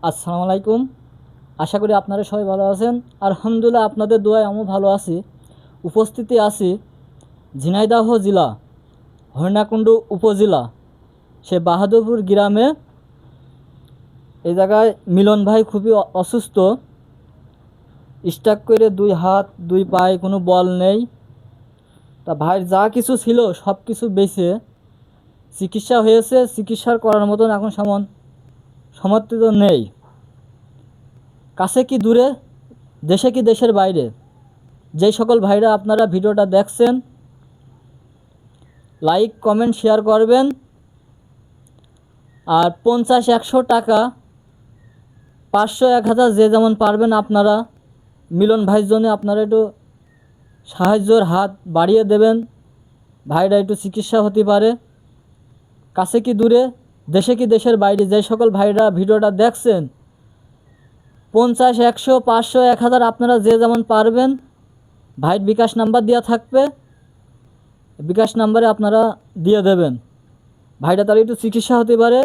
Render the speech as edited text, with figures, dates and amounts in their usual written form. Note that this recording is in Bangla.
আসসালামু আলাইকুম। আশা করি আপনারা সবাই ভালো আছেন। আলহামদুলিল্লাহ, আপনাদের দোয়ায় আমিও ভালো আছি। উপস্থিতি আছি ঝিনাইদহ জেলা হরিণাকুণ্ডু উপজেলা সে বাহাদুরপুর গ্রামে। এই জায়গায় মিলন ভাই খুবই অসুস্থ। স্ট্রোক করে দুই হাত দুই পায়ে কোনো বল নেই। তা ভাইয়ের যা কিছু ছিল সব কিছু বেঁচে চিকিৎসা হয়েছে, চিকিৎসার করার মতন এখন সমর্থিত নেই। কাছে কি দূরে, দেশে কি দেশের বাইরে, যেই সকল ভাইরা আপনারা ভিডিওটা দেখছেন, লাইক কমেন্ট শেয়ার করবেন। আর 50-100 টাকা, 500-1000 যে যেমন পারবেন আপনারা মিলন ভাইয়ের জন্য আপনারা একটু সাহায্যের হাত বাড়িয়ে দেবেন। ভাইরা একটু চিকিৎসা হতে পারে। কাছে কি দূরে, দেশে কি দেশের বাইরে, যে সকল ভাইরা ভিডিওটা দেখছেন, 50-100 500-1000 আপনারা যে যেমন পারবেন ভাইয়ের বিকাশ নাম্বার দেওয়া থাকবে, বিকাশ নাম্বারে আপনারা দিয়ে দেবেন। ভাইটা তাহলে একটু চিকিৎসা হতে পারে।